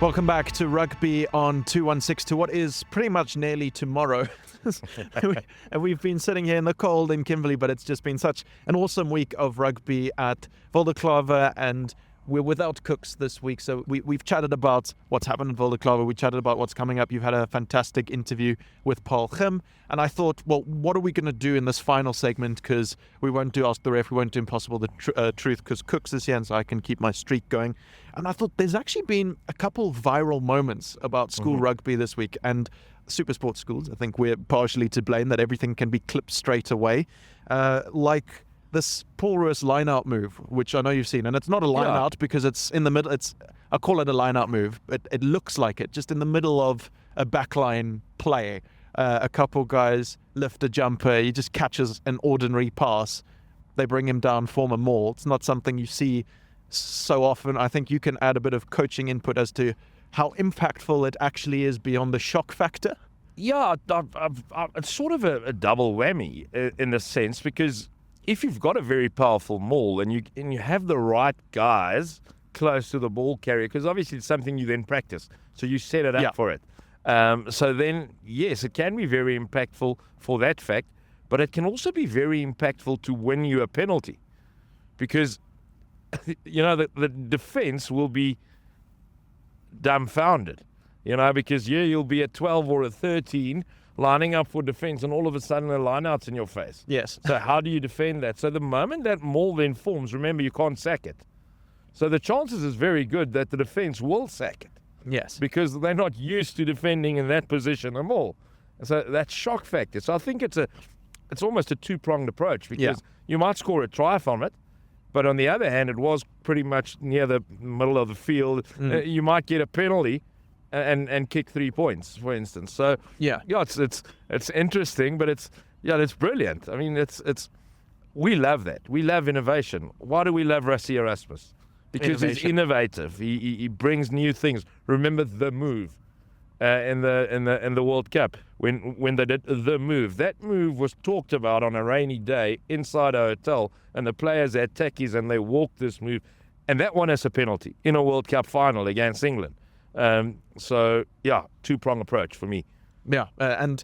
Welcome back to Rugby on 216 to what is pretty much nearly tomorrow. And we've been sitting here in the cold in Kimberley, but it's just been such an awesome week of rugby at Wildeklawer, and we're without Cooks this week. So we've chatted about what's happened in Wildeklawer. We chatted about what's coming up. You've had a fantastic interview with Paul Gim. And I thought, well, what are we going to do in this final segment? Because we won't do Ask the Ref. We won't do Impossible the Truth because Cooks is here, and so I can keep my streak going. And I thought there's actually been a couple viral moments about school rugby this week. And SuperSport schools, I think we're partially to blame that everything can be clipped straight away. Like this Paul Roos line-out move, which I know you've seen. And it's not a line-out because it's in the middle. I call it a line-out move, but it looks like it. Just in the middle of a backline play. A couple guys lift a jumper. He just catches an ordinary pass. They bring him down, form a maul. It's not something you see so often. I think you can add a bit of coaching input as to how impactful it actually is beyond the shock factor. Yeah, it's sort of a double whammy in a sense, because if you've got a very powerful maul and you have the right guys close to the ball carrier, because obviously it's something you then practice, so you set it up for it. So then, yes, it can be very impactful for that fact, but it can also be very impactful to win you a penalty, because the defense will be dumbfounded, because you'll be a 12 or a 13 lining up for defense, and all of a sudden a line-out's in your face. Yes. So how do you defend that? So the moment that maul then forms, remember, you can't sack it. So the chances is very good that the defense will sack it. Yes. Because they're not used to defending in that position at all. So that's shock factor. So I think it's almost a two-pronged approach, because you might score a try from it, but on the other hand, it was pretty much near the middle of the field. You might get a penalty and kick 3 points, for instance. So it's interesting, but it's brilliant. I mean, we love that. We love innovation. Why do we love Rassie Erasmus? Because he's innovative. He brings new things. Remember the move in the World Cup when they did the move. That move was talked about on a rainy day inside a hotel, and the players had tackies and they walked this move, and that won us a penalty in a World Cup final against England. So two-prong approach for me. Yeah, and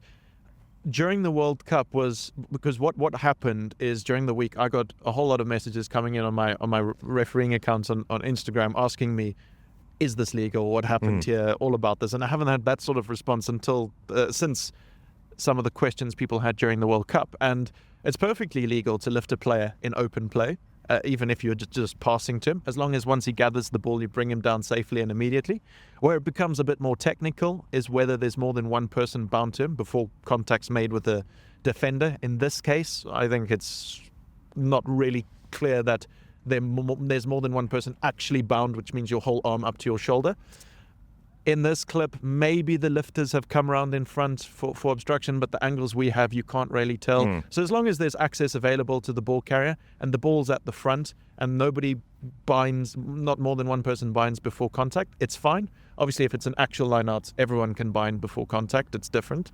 during the World Cup was because what happened is during the week I got a whole lot of messages coming in on my refereeing accounts on Instagram asking me, is this legal? What happened here? All about this, and I haven't had that sort of response until since some of the questions people had during the World Cup. And it's perfectly legal to lift a player in open play. Even if you're just passing to him, as long as once he gathers the ball, you bring him down safely and immediately. Where it becomes a bit more technical is whether there's more than one person bound to him before contact's made with the defender. In this case, I think it's not really clear that there's more than one person actually bound, which means your whole arm up to your shoulder. In this clip, maybe the lifters have come around in front for obstruction, but the angles we have, you can't really tell. So as long as there's access available to the ball carrier and the ball's at the front and nobody binds, not more than one person binds before contact, it's fine. Obviously, if it's an actual line-out, everyone can bind before contact. It's different.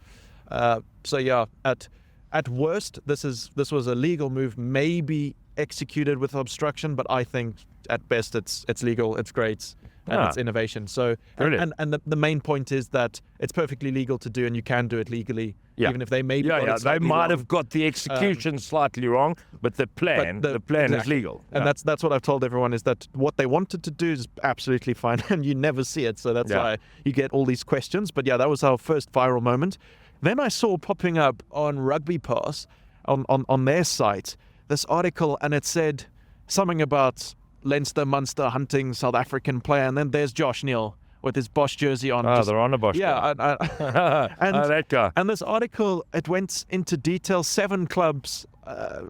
So yeah, at worst, this was a legal move, maybe executed with obstruction, but I think at best it's legal, it's great. And it's innovation. So, and the main point is that it's perfectly legal to do, and you can do it legally, even if they maybe they might have got the execution slightly wrong, but the plan is legal. And that's what I've told everyone, is that what they wanted to do is absolutely fine, and you never see it. So that's why you get all these questions. But yeah, that was our first viral moment. Then I saw popping up on Rugby Pass on their site this article, and it said something about Leinster, Munster hunting South African player, and then there's Josh Neal with his Bosch jersey on. They're on a Bosch. Yeah, and that guy. And this article, it went into detail. 7 clubs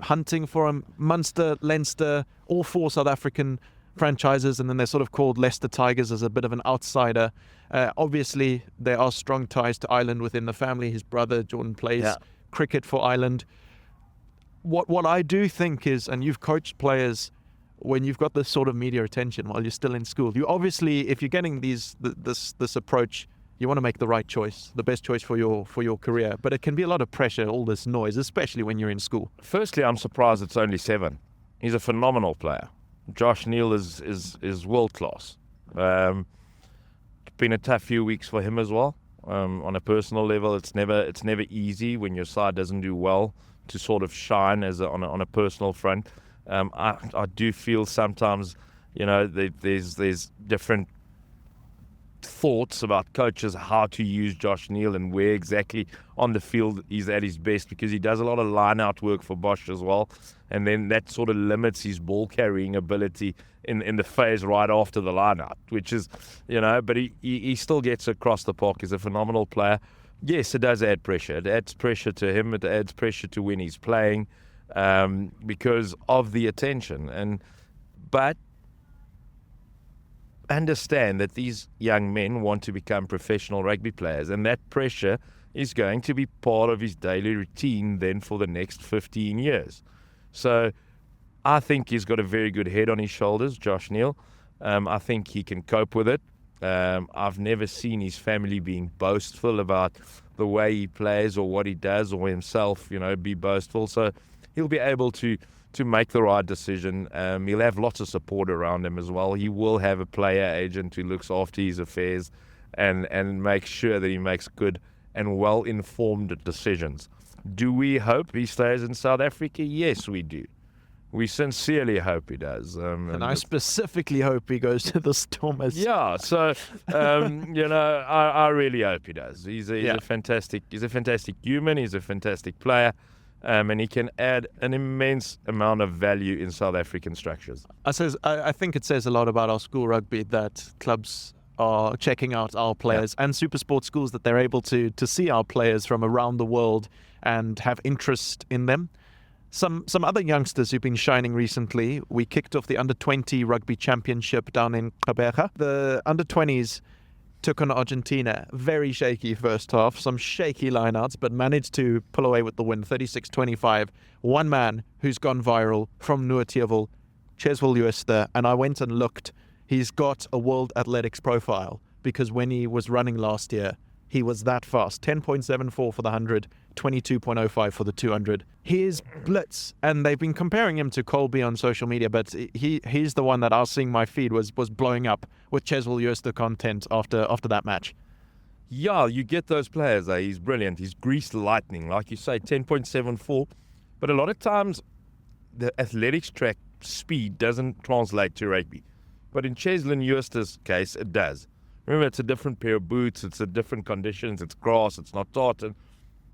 hunting for him: Munster, Leinster, all 4 South African franchises, and then they're sort of called Leicester Tigers as a bit of an outsider. Obviously, there are strong ties to Ireland within the family. His brother Jordan plays cricket for Ireland. What I do think is, and you've coached players, when you've got this sort of media attention while you're still in school, you obviously, if you're getting this approach, you want to make the right choice, the best choice for your career. But it can be a lot of pressure, all this noise, especially when you're in school. Firstly, I'm surprised it's only 7. He's a phenomenal player. Josh Neal is world class. Been a tough few weeks for him as well. On a personal level, it's never easy when your side doesn't do well to sort of shine on a personal front. I do feel sometimes, there's different thoughts about coaches how to use Josh Neal and where exactly on the field he's at his best, because he does a lot of line-out work for Bosch as well, and then that sort of limits his ball-carrying ability in the phase right after the line-out, which is, but he still gets across the park. He's a phenomenal player. Yes, it does add pressure. It adds pressure to him. It adds pressure to when he's playing, because of the attention. But understand that these young men want to become professional rugby players, and that pressure is going to be part of his daily routine then for the next 15 years. So I think he's got a very good head on his shoulders, Josh Neal. I think he can cope with it. I've never seen his family being boastful about the way he plays or what he does, or himself, be boastful. So he'll be able to make the right decision. He'll have lots of support around him as well. He will have a player agent who looks after his affairs and makes sure that he makes good and well-informed decisions. Do we hope he stays in South Africa? Yes, we do. We sincerely hope he does. And I specifically hope he goes to the Stormers. Yeah, so I really hope he does. He's a fantastic human. He's a fantastic player, and he can add an immense amount of value in South African structures. I think it says a lot about our school rugby that clubs are checking out our players and SuperSport schools, that they're able to see our players from around the world and have interest in them. Some other youngsters who've been shining recently. We kicked off the Under-20 Rugby Championship down in Gqeberha. The Under-20s took on Argentina. Very shaky first half, some shaky lineouts, but managed to pull away with the win, 36-25. One man who's gone viral from Noordheuvel, Cheswell Jooste, and I went and looked. He's got a World Athletics profile because when he was running last year, he was that fast. 10.74 for the 100, 22.05 for the 200. He's blitz, and they've been comparing him to Colby on social media, but he's the one that I was seeing my feed was blowing up with Cheswell Jooste content after that match. Yeah, you get those players. He's brilliant. He's greased lightning, like you say, 10.74. But a lot of times, the athletics track speed doesn't translate to rugby. But in Cheswell Jooste's case, it does. Remember, it's a different pair of boots, it's a different conditions, it's grass, it's not tartan.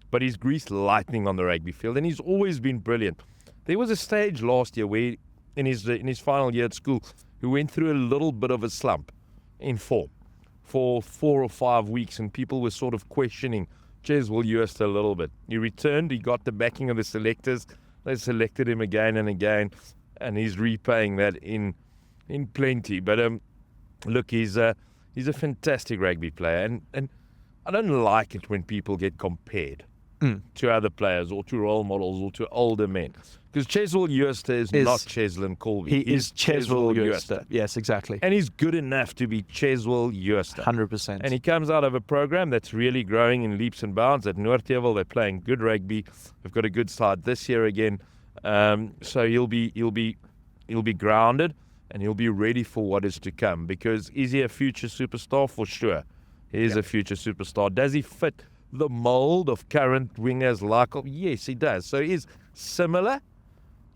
But he's greased lightning on the rugby field, and he's always been brilliant. There was a stage last year where, in his final year at school, he went through a little bit of a slump in form for 4 or 5 weeks, and people were sort of questioning Cheswell Jooste a little bit. He returned, he got the backing of the selectors, they selected him again and again, and he's repaying that in plenty. But look, he's a fantastic rugby player, and I don't like it when people get compared to other players or to role models or to older men. Because Cheswell Jooste is not Cheslin Colby. He is Cheswell Jooste. Yes, exactly. And he's good enough to be Cheswell Jooste. 100%. And he comes out of a program that's really growing in leaps and bounds. At Noordheuvel, they're playing good rugby. They've got a good side this year again. So he'll be grounded, and he'll be ready for what is to come. Because is he a future superstar? For sure. He is a future superstar. Does he fit the mold of current wingers like? Yes, he does. So he's similar,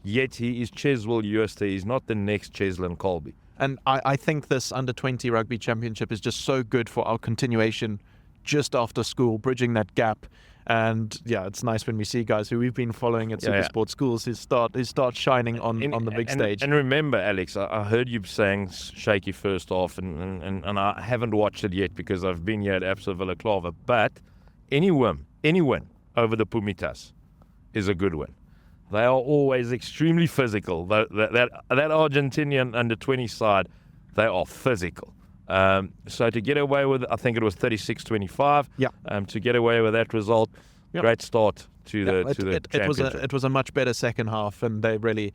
yet he is Cheswell Jooste. He's not the next Cheslin Colby. And I think this Under-20 Rugby Championship is just so good for our continuation just after school, bridging that gap. And yeah, it's nice when we see guys who we've been following at SuperSport schools who start shining on the big stage. And remember, Alex, I heard you saying shaky first half, and I haven't watched it yet because I've been here at Absa Wildeklawer. But any win over the Pumitas is a good win. They are always extremely physical. That Argentinian under-20 side, they are physical. So to get away with, I think it was 36-25. Yeah. To get away with that result, great start to the championship. It was a much better second half, and they really,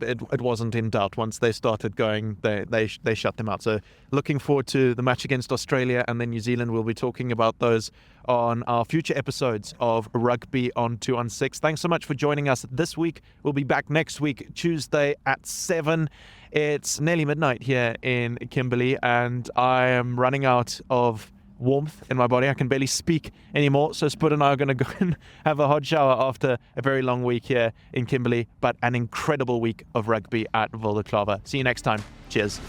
it wasn't in doubt. Once they started going, they shut them out. So looking forward to the match against Australia and then New Zealand. We'll be talking about those on our future episodes of Rugby on 2 on 6. Thanks so much for joining us this week. We'll be back next week, Tuesday at 7. It's nearly midnight here in Kimberley, and I am running out of warmth in my body. I can barely speak anymore. So Spud and I are going to go and have a hot shower after a very long week here in Kimberley, but an incredible week of rugby at Wildeklawer. See you next time. Cheers.